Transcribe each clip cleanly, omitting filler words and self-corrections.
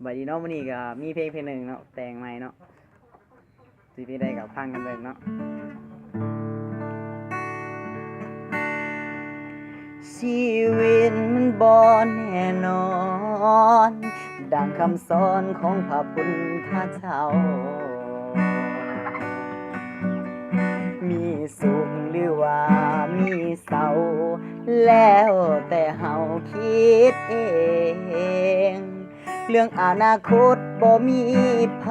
สบายดีเนาะวันนี้ก็มีเพลงหนึ่งเนาะแต่งใหม่เนาะสิพี่ได้กับฟังกันเบิ่งเนาะชีวิตมันบ่แน่นอนดังคำสอนของพระพุทธเจ้ามีสุขหรือว่ามีเศร้าแล้วแต่เฮาคิดเองเรื่องอนาคตบ่มีไผ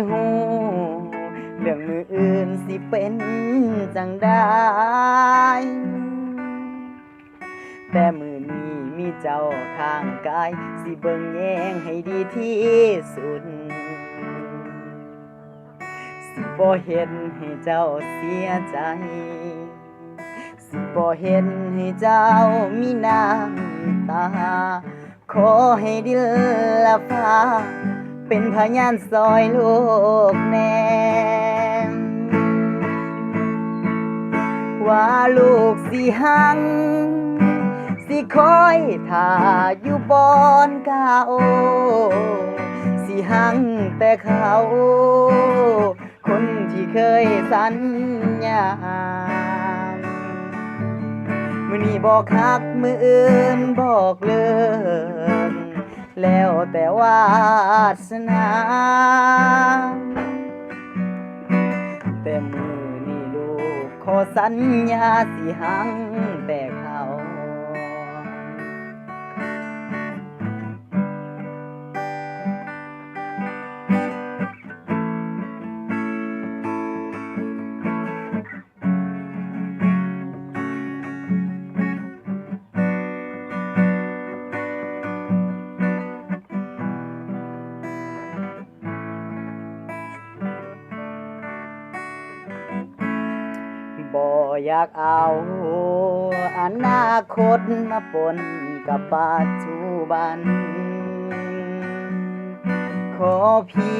ฮู้เรื่องมืออื่นสิเป็นจังได้แต่มือนี้มีเจ้าข้างกายสิเบิ่งแยงให้ดีที่สุดสิบ่เฮ็ดให้เจ้าเสียใจสิบ่เฮ็ดให้เจ้ามีน้ำตาขอให้ดินและฟ้าเป็นพยานซอยลูกแน่ว่าลูกสิหังสิคอยท่าอยู่บอนเก่าสิหังแต่เขาคนที่เคยสัญญามื้อนี้บอกฮักมื้ออื่นบอกเลิกแล้วแต่วาสนาแต่มื้อนี้ลูกขอสัญญาสิหังแต่เขาบ่อยากเอาอนาคตมาปนกับปัจจุบันขอเพี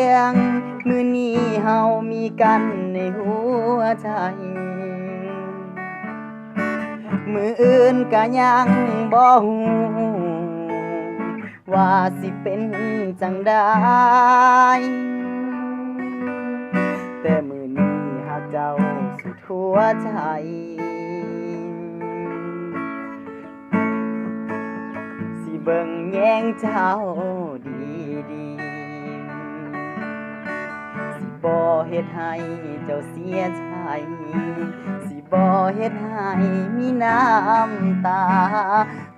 ยงมื้อนี้เฮามีกันในหัวใจมื้ออื่นก็ยังบ่ฮู้ว่าสิเป็นจังใดแต่มื้อนี้หากเจ้าสุดหัวใจสิเบิ่งแยงเจ้าดีๆสิบ่เฮ็ดให้เจ้าเสียใจสิบ่เฮ็ดให้มีน้ำตา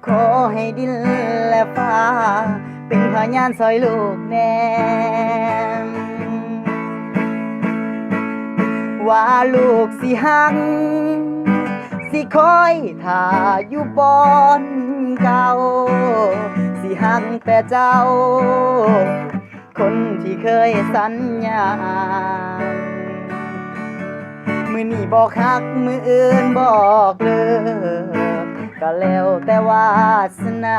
ขอให้ดินและฟ้าเป็นพยานซอยลูกแน่ว่าลูกสิหังสิคอยท่าอยู่บอนเก่าสิหังแต่เจ้าคนที่เคยสัญญามื้อนี้บอกฮักมื้ออื่นบอกเลิกก็แล้วแต่วาสนา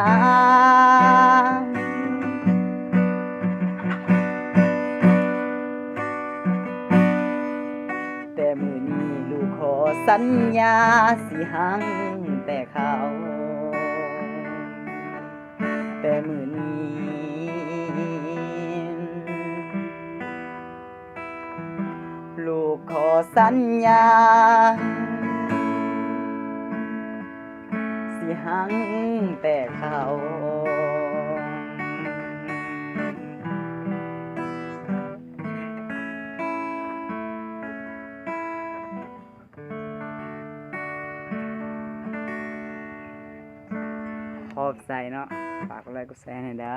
แต่มื้อนี้ลูกขอสัญญาสิหังแต่เขาแต่มื้อนี้ลูกขอสัญญาสิหังแต่เขาขอบใจเนาะฝากกดไลค์กดแชร์ให้เด้อ